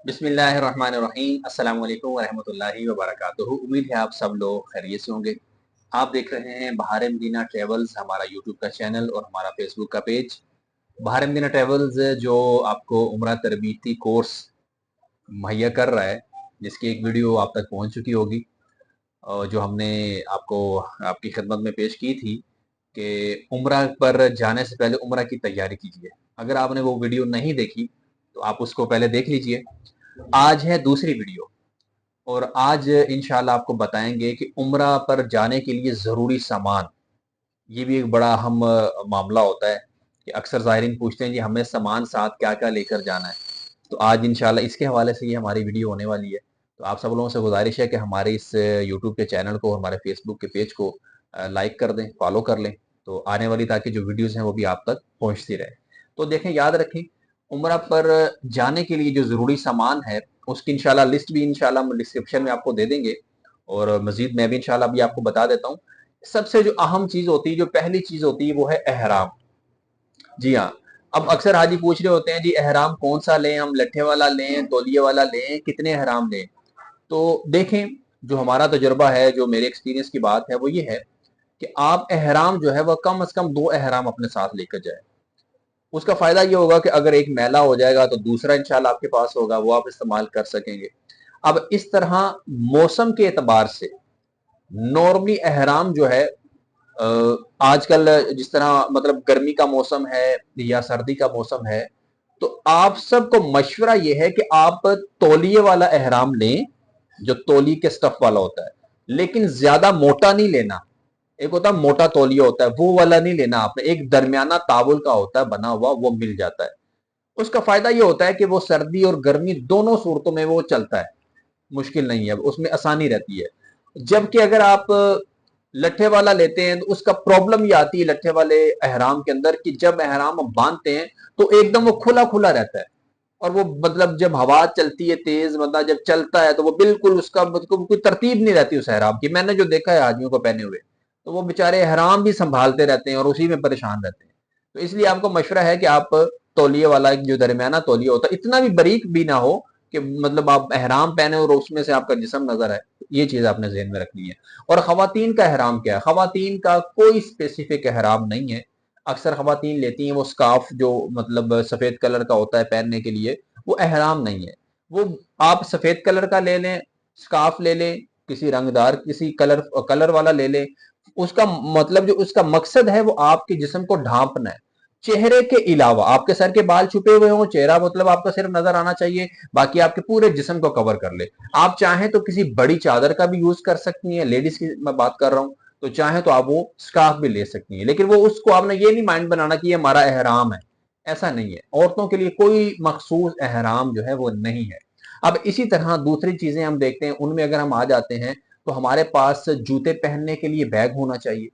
बिस्मिल्लाहिर्रहमानिर्रहीम। अस्सलाम वालेकुम वरहमतुल्लाहि वबरकातुहू। उम्मीद है आप सब लोग खैरियत से होंगे। आप देख रहे हैं बहार मदीना ट्रेवल्स, हमारा यूट्यूब का चैनल और हमारा फेसबुक का पेज। बहार मदीना ट्रेवल्स जो आपको उम्रा तरबीती कोर्स मुहैया कर रहा है, जिसकी एक वीडियो आप तक पहुंच चुकी होगी और जो हमने आपको आपकी खिदमत में पेश की थी कि उम्रा पर जाने से पहले उम्रा की तैयारी कीजिए। अगर आपने वो वीडियो नहीं देखी तो आप उसको पहले देख लीजिए। आज है दूसरी वीडियो और आज इंशाल्लाह आपको बताएंगे कि उम्रा पर जाने के लिए ज़रूरी सामान। ये भी एक बड़ा अहम मामला होता है कि अक्सर ज़ायरीन पूछते हैं जी हमें सामान साथ क्या-क्या लेकर जाना है। तो आज इंशाल्लाह इसके हवाले से ये हमारी वीडियो होने वाली है। तो आप सब लोगों से गुज़ारिश है कि हमारे इस यूट्यूब के चैनल को, हमारे फेसबुक के पेज को लाइक कर दें, फॉलो कर लें, तो आने वाली ताकि जो वीडियोज़ हैं वो भी आप तक पहुँचती रहे। तो देखें, याद रखें, उम्रा पर जाने के लिए जो ज़रूरी सामान है उसकी इंशाल्लाह लिस्ट भी इंशाल्लाह हम डिस्क्रिप्शन में आपको दे देंगे और मज़ीद मैं भी इंशाल्लाह अभी आपको बता देता हूँ। सबसे जो अहम चीज़ होती है, जो पहली चीज़ होती है वो है एहराम। जी हाँ, अब अक्सर हाजी पूछ रहे होते हैं जी एहराम कौन-सा लें, हम लट्ठे वाला लें, तौलिए वाला लें, कितने एहराम लें? तो देखें, जो हमारा तजुर्बा है, जो मेरे एक्सपीरियंस की बात है वो ये है कि आप एहराम जो है वह कम से कम 2 एहराम अपने साथ लेकर जाएँ। उसका फ़ायदा ये होगा कि अगर एक मैला हो जाएगा तो दूसरा इंशाल्लाह आपके पास होगा, वो आप इस्तेमाल कर सकेंगे। अब इस तरह मौसम के एतबार से नॉर्मली एहराम जो है आजकल जिस तरह मतलब गर्मी का मौसम है या सर्दी का मौसम है, तो आप सबको मशवरा ये है कि आप तौलिए वाला एहराम लें, जो तौली के स्टफ वाला होता है, लेकिन ज्यादा मोटा नहीं लेना। एक होता है मोटा तौलिया होता है, वो वाला नहीं लेना आपने। एक दरमियाना तावुल का होता है बना हुआ, वो मिल जाता है। उसका फायदा ये होता है कि वो सर्दी और गर्मी दोनों सूरतों में वो चलता है, मुश्किल नहीं है, उसमें आसानी रहती है। जबकि अगर आप लट्ठे वाला लेते हैं तो उसका प्रॉब्लम ये आती है लट्ठे वाले एहराम के अंदर कि जब एहराम हम बांधते हैं तो एकदम वो खुला खुला रहता है और वो मतलब जब हवा चलती है तेज, मतलब जब चलता है तो वो बिल्कुल उसका मतलब कोई तरतीब नहीं रहती उस एहराम की। मैंने जो देखा है आदमियों को पहने हुए, तो वो बेचारे एहराम भी संभालते रहते हैं और उसी में परेशान रहते हैं। तो इसलिए आपको मशवरा है कि आप तौलिए वाला एक जो दरमियाना तौलिया होता है, इतना भी बारीक भी ना हो कि मतलब आप एहराम पहने और उसमें से आपका जिस्म नजर आए, ये चीज आपने ज़हन में रखनी है। और खवातीन का एहराम क्या है? खवातीन का कोई स्पेसिफिक एहराम नहीं है। अक्सर खवातीन लेती हैं वो स्कार्फ जो मतलब सफेद कलर का होता है पहनने के लिए, वो एहराम नहीं है। वो आप सफेद कलर का ले लें, स्कार्फ ले लें, किसी रंगदार किसी कलर कलर वाला ले लें। उसका मतलब जो उसका मकसद है वो आपके जिस्म को ढांपना है। चेहरे के अलावा आपके सर के बाल छुपे हुए हों, चेहरा मतलब आपका सिर्फ नजर आना चाहिए, बाकी आपके पूरे जिस्म को कवर कर ले। आप चाहें तो किसी बड़ी चादर का भी यूज कर सकती हैं, लेडीज की मैं बात कर रहा हूं, तो चाहे तो आप वो स्कार्फ भी ले सकती हैं, लेकिन वो उसको आपने ये नहीं माइंड बनाना कि ये हमारा एहराम है। ऐसा नहीं है, औरतों के लिए कोई मखसूस एहराम जो है वो नहीं है। अब इसी तरह दूसरी चीजें हम देखते हैं, उनमें अगर हम आ जाते हैं तो हमारे पास जूते पहनने के लिए बैग होना चाहिए।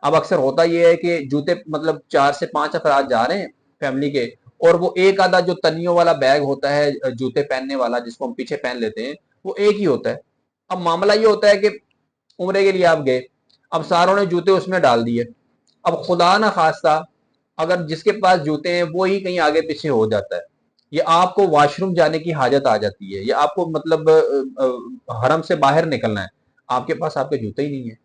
अब अक्सर होता यह है कि जूते मतलब 4 से 5 अफराद जा रहे हैं फैमिली के, और वो एक आधा जो तनियों वाला बैग होता है जूते पहनने वाला, जिसको हम पीछे पहन लेते हैं, वो एक ही होता है। अब मामला ये होता है कि उम्रे के लिए आप गए, अब सारों ने जूते उसमें डाल दिए। अब खुदा ना खास्ता अगर जिसके पास जूते हैं वो ही कहीं आगे पीछे हो जाता है, या आपको वॉशरूम जाने की हाजत आ जाती है, या आपको मतलब हरम से बाहर निकलना है, आपके पास आपके जूते ही नहीं है।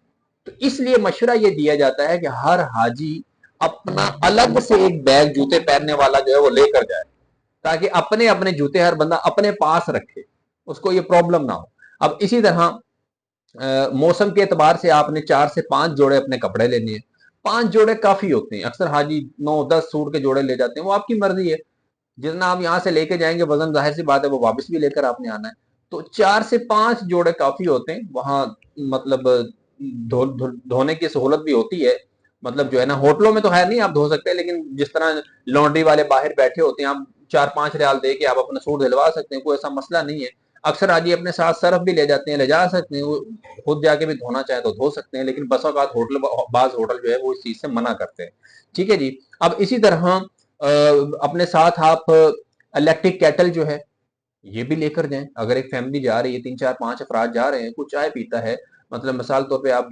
तो इसलिए मशवरा ये दिया जाता है कि हर हाजी अपना अलग से एक बैग जूते पहनने वाला जो है वो लेकर जाए, ताकि अपने अपने जूते हर बंदा अपने पास रखे, उसको ये प्रॉब्लम ना हो। अब इसी तरह मौसम के एतबार से आपने 4 से 5 जोड़े अपने कपड़े लेने हैं। 5 जोड़े काफी होते हैं, अक्सर हाजी 9-10 सूट के जोड़े ले जाते हैं, वो आपकी मर्जी है। जितना आप यहाँ से लेके जाएंगे वजन जाहिर सी बात है वो वापस भी लेकर आपने आना है। तो 4 से 5 जोड़े काफी होते हैं वहां। मतलब धोने की सहूलत भी होती है, मतलब जो है ना, होटलों में तो है नहीं आप धो सकते, लेकिन जिस तरह लॉन्ड्री वाले बाहर बैठे होते हैं, आप 4-5 रियाल दे के आप अपना सूट दिलवा सकते हैं, कोई ऐसा मसला नहीं है। अक्सर आज अपने साथ सर्फ भी ले जाते हैं, ले जा सकते हैं, वो खुद जाके भी धोना चाहे तो धो सकते हैं, लेकिन बसों का होटल बाज होटल जो है वो इस चीज से मना करते हैं। ठीक है जी। अब इसी तरह अपने साथ आप इलेक्ट्रिक केटल जो है ये भी लेकर जाएं। अगर एक फैमिली जा रही है, 3-4-5 अफराद जा रहे हैं, कुछ चाय पीता है, मतलब मिसाल तौर पे आप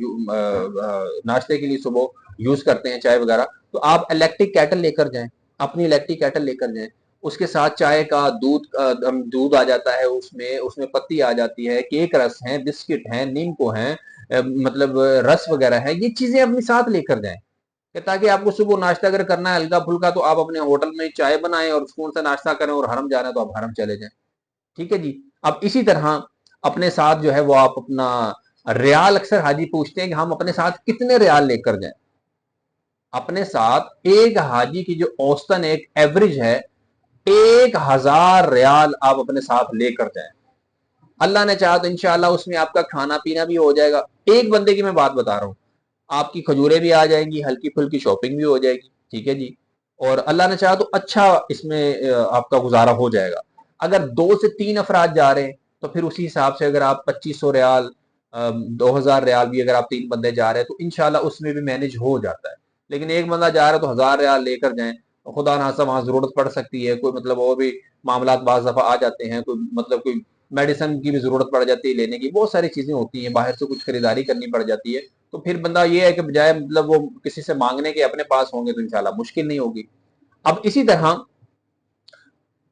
नाश्ते के लिए सुबह यूज करते हैं चाय वगैरह, तो आप इलेक्ट्रिक केटल लेकर जाएं, अपनी इलेक्ट्रिक केटल लेकर जाएं। اس کے ساتھ چائے کا دودھ آ جاتا ہے، اس میں پتی آ جاتی ہے، کیک رس ہیں، بسکٹ ہیں، نیمکو ہیں، مطلب رس وغیرہ ہے، یہ چیزیں اپنے ساتھ لے کر جائیں کہ تاکہ آپ کو صبح ناشتہ اگر کرنا ہے ہلکا پھلکا تو آپ اپنے ہوٹل میں چائے بنائیں اور سکون سے ناشتہ کریں، اور حرم جانا ہے تو آپ حرم چلے جائیں. ٹھیک ہے جی. اب اسی طرح اپنے ساتھ جو ہے وہ آپ اپنا ریال، اکثر حاجی پوچھتے ہیں کہ ہم اپنے ساتھ کتنے ریال لے کر جائیں. اپنے ساتھ ایک حاجی کی جو اوسطن ایک ایوریج ہے 1000 ریال آپ اپنے ساتھ لے کر جائیں. اللہ نے چاہا تو انشاءاللہ اس میں آپ کا کھانا پینا بھی ہو جائے گا. ایک بندے کی میں بات بتا رہا ہوں، آپ کی کھجورے بھی آ جائیں گی، ہلکی پھلکی شاپنگ بھی ہو جائے گی. ٹھیک ہے جی. اور اللہ نے چاہا تو اچھا اس میں آپ کا گزارا ہو جائے گا. اگر 2 سے 3 افراد جا رہے ہیں تو پھر اسی حساب سے اگر آپ 2500 ریال 2000 ریال بھی اگر آپ 3 بندے جا رہے ہیں تو انشاءاللہ اس میں بھی مینج ہو جاتا ہے. لیکن ایک بندہ جا رہا ہے تو 1000 ریال لے کر جائیں. خدا نخواستہ وہاں ضرورت پڑ سکتی ہے، کوئی مطلب اور بھی معاملات بعض دفعہ آ جاتے ہیں، کوئی مطلب کوئی میڈیسن کی بھی ضرورت پڑ جاتی ہے لینے کی، بہت ساری چیزیں ہوتی ہیں، باہر سے کچھ خریداری کرنی پڑ جاتی ہے. تو پھر بندہ یہ ہے کہ بجائے مطلب وہ کسی سے مانگنے کے اپنے پاس ہوں گے تو انشاءاللہ مشکل نہیں ہوگی. اب اسی طرح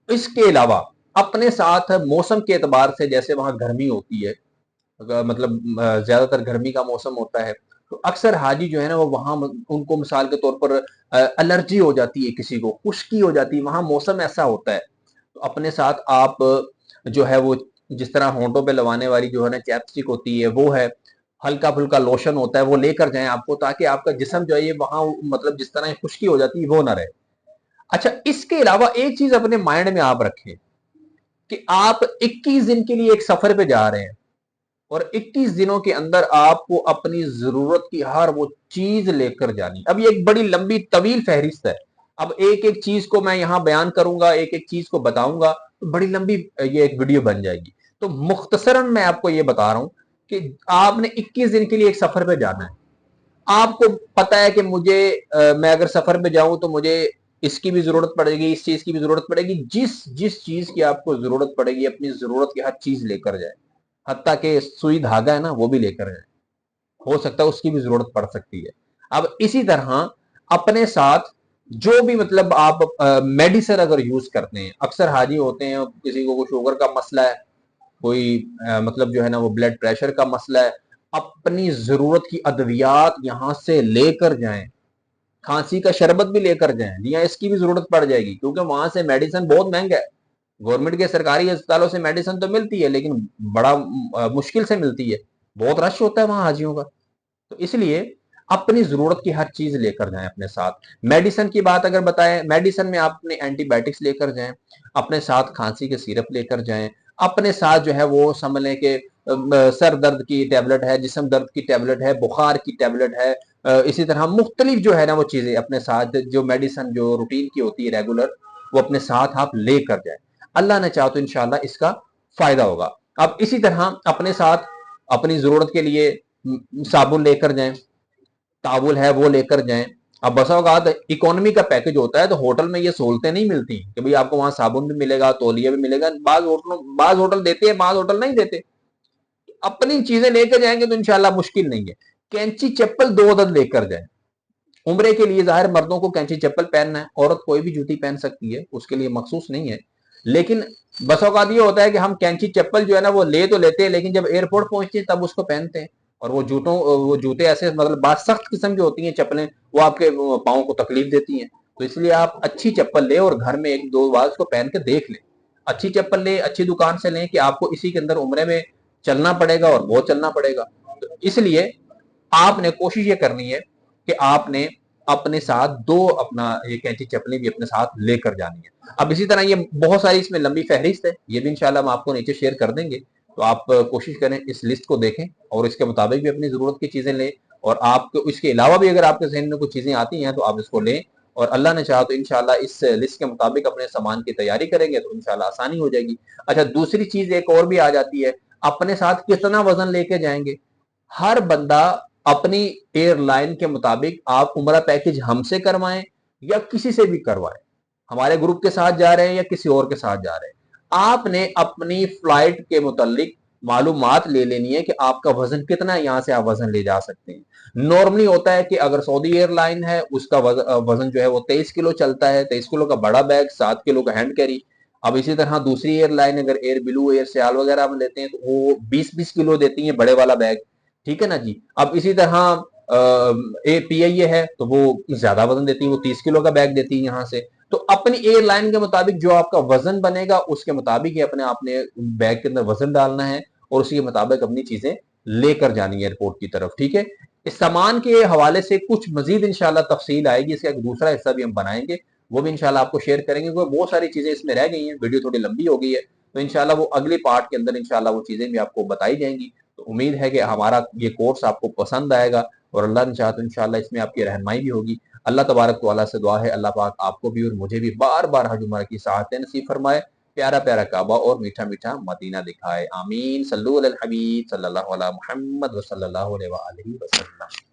اس کے علاوہ اپنے ساتھ موسم کے اعتبار سے، جیسے وہاں گرمی ہوتی ہے، مطلب زیادہ تر گرمی کا موسم ہوتا ہے، تو اکثر حاجی جو ہے نا وہ وہاں ان کو مثال کے طور پر الرجی ہو جاتی ہے، کسی کو خشکی ہو جاتی ہے، وہاں موسم ایسا ہوتا ہے. تو اپنے ساتھ آپ جو ہے وہ جس طرح ہونٹوں پہ لگانے والی جو ہے نا چیپسٹک ہوتی ہے وہ ہے، ہلکا پھلکا لوشن ہوتا ہے وہ لے کر جائیں آپ کو، تاکہ آپ کا جسم جو ہے یہ وہاں مطلب جس طرح خشکی ہو جاتی ہے وہ نہ رہے. اچھا، اس کے علاوہ ایک چیز اپنے مائنڈ میں آپ رکھیں کہ آپ 21 دن کے لیے ایک سفر پہ جا رہے ہیں، اور 21 دنوں کے اندر آپ کو اپنی ضرورت کی ہر وہ چیز لے کر جانی. اب یہ ایک بڑی لمبی طویل فہرست ہے. اب ایک ایک چیز کو میں یہاں بیان کروں گا، ایک ایک چیز کو بتاؤں گا تو بڑی لمبی یہ ایک ویڈیو بن جائے گی. تو مختصراً میں آپ کو یہ بتا رہا ہوں کہ آپ نے 21 دن کے لیے ایک سفر پہ جانا ہے. آپ کو پتا ہے کہ میں اگر سفر پہ جاؤں تو مجھے اس کی بھی ضرورت پڑے گی، اس چیز کی بھی ضرورت پڑے گی. جس چیز کی آپ کو ضرورت پڑے گی اپنی ضرورت کی ہر چیز لے کر جائے، حتیٰ کہ سوئی دھاگا ہے نا وہ بھی لے کر جائے، ہو سکتا ہے اس کی بھی ضرورت پڑ سکتی ہے. اب اسی طرح اپنے ساتھ جو بھی مطلب آپ میڈیسن اگر یوز کرتے ہیں، اکثر حاجی ہوتے ہیں کسی کو شوگر کا مسئلہ ہے، کوئی مطلب جو ہے نا وہ بلڈ پریشر کا مسئلہ ہے، اپنی ضرورت کی ادویات یہاں سے لے کر جائیں. کھانسی کا شربت بھی لے کر جائیں، یا اس کی بھی ضرورت پڑ جائے گی کیونکہ وہاں سے میڈیسن بہت مہنگا ہے. گورنمنٹ کے سرکاری اسپتالوں سے میڈیسن تو ملتی ہے لیکن بڑا مشکل سے ملتی ہے، بہت رش ہوتا ہے وہاں حاجیوں کا. تو اس لیے اپنی ضرورت کی ہر چیز لے کر جائیں اپنے ساتھ. میڈیسن کی بات اگر بتائیں، میڈیسن میں آپ اپنے اینٹی بائیوٹکس لے کر جائیں، اپنے ساتھ کھانسی کے سیرپ لے کر جائیں، اپنے ساتھ جو ہے وہ سمجھ لیں کہ سر درد کی ٹیبلٹ ہے، جسم درد کی ٹیبلٹ ہے، بخار کی ٹیبلٹ ہے، اسی طرح مختلف جو ہے نا وہ چیزیں اپنے ساتھ جو میڈیسن جو روٹین کی ہوتی ہے ریگولر، وہ اپنے ساتھ آپ لے کر جائیں. اللہ نے چاہا تو انشاءاللہ اس کا فائدہ ہوگا. اب اسی طرح اپنے ساتھ اپنی ضرورت کے لیے صابن لے کر جائیں، ٹاول ہے وہ لے کر جائیں. اب بسا اوقات اکانومی کا پیکج ہوتا ہے تو ہوٹل میں یہ سہولتیں نہیں ملتی کہ بھئی آپ کو وہاں صابن بھی ملے گا، تولیہ بھی ملے گا. بعض ہوٹل دیتے ہیں، بعض ہوٹل نہیں دیتے. اپنی چیزیں لے کر جائیں گے تو انشاءاللہ مشکل نہیں ہے. کینچی چپل 2 عدد لے کر جائیں. عمرے کے لیے ظاہر مردوں کو کینچی چپل پہننا ہے، عورت کوئی بھی جوتی پہن سکتی ہے، اس کے لیے مخصوص نہیں ہے. لیکن بس اوقات یہ ہوتا ہے کہ ہم کینچی چپل جو ہے نا وہ لے تو لیتے ہیں لیکن جب ایئرپورٹ پہنچتے ہیں تب اس کو پہنتے ہیں. اور وہ جوتے ایسے مطلب بات سخت قسم کی ہوتی ہیں چپلیں، وہ آپ کے پاؤں کو تکلیف دیتی ہیں. تو اس لیے آپ اچھی چپل لیں اور گھر میں 1-2 بار اس کو پہن کے دیکھ لیں. اچھی چپل لیں، اچھی دکان سے لیں کہ آپ کو اسی کے اندر عمرے میں چلنا پڑے گا اور بہت چلنا پڑے گا. تو اس لیے آپ نے کوشش یہ کرنی ہے کہ آپ نے اپنے ساتھ 2 اپنا یہ کینچی چپلیں بھی اپنے ساتھ لے کر جانی ہے. اب اسی طرح یہ بہت ساری اس میں لمبی فہرست ہے، یہ بھی انشاءاللہ ہم آپ کو نیچے شیئر کر دیں گے. تو آپ کوشش کریں اس لسٹ کو دیکھیں اور اس کے مطابق بھی اپنی ضرورت کی چیزیں لیں. اور آپ کو اس کے علاوہ بھی اگر آپ کے ذہن میں کچھ چیزیں آتی ہیں تو آپ اس کو لیں، اور اللہ نے چاہا تو انشاءاللہ اس لسٹ کے مطابق اپنے سامان کی تیاری کریں گے تو انشاءاللہ آسانی ہو جائے گی. اچھا، دوسری چیز ایک اور بھی آ جاتی ہے، اپنے ساتھ کتنا وزن لے کے جائیں گے. ہر بندہ اپنی ایئر لائن کے مطابق، آپ عمرہ پیکج ہم سے کروائیں یا کسی سے بھی کروائیں، ہمارے گروپ کے ساتھ جا رہے ہیں یا کسی اور کے ساتھ جا رہے ہیں، آپ نے اپنی فلائٹ کے متعلق मालूमात ले लेनी है कि आपका वजन कितना है, यहाँ से आप वजन ले जा सकते हैं। नॉर्मली होता है कि अगर सऊदी एयरलाइन है उसका वजन जो है वो 23 किलो चलता है, 23 किलो का बड़ा बैग, 7 किलो का हैंड कैरी। अब इसी तरह दूसरी एयरलाइन अगर एयर ब्लू, एयर सियाल वगैरह में लेते हैं तो वो 20-20 किलो देती है बड़े वाला बैग, ठीक है ना जी। अब इसी तरह ए पी आई ए है तो वो ज्यादा वजन देती है, वो 30 किलो का बैग देती है यहाँ से। तो अपनी एयरलाइन के मुताबिक जो आपका वजन बनेगा उसके मुताबिक ही अपने आपने बैग के अंदर वजन डालना है और उसी के मुताबिक अपनी चीजें लेकर जानी है एयरपोर्ट की तरफ, ठीक है। इस सामान के हवाले से कुछ मजीद इंशाल्लाह तफसील आएगी, इसका एक दूसरा हिस्सा भी हम बनाएंगे, वो भी इंशाल्लाह आपको शेयर करेंगे, क्योंकि बहुत सारी चीजें इसमें रह गई हैं, वीडियो थोड़ी लंबी हो गई है, तो इंशाल्लाह वो अगले पार्ट के अंदर इंशाल्लाह वो चीजें भी आपको बताई जाएंगी। तो उम्मीद है कि हमारा ये कोर्स आपको पसंद आएगा और अल्लाह ने चाहा तो इंशाल्लाह इसमें आपकी रहनुमाई भी होगी। अल्लाह तबारक व तआला से दुआ है अल्लाह पाक आपको भी और मुझे भी बार बार हज उम्रह की सआहतें नसीब फरमाए, प्यारा प्यारा काबा और मीठा मीठा मदीना दिखाए। आमीन। सल्लु अलल हबीब सल्लल्लाहु अला मुहम्मद व सल्लल्लाहु अलैहि वसल्लम।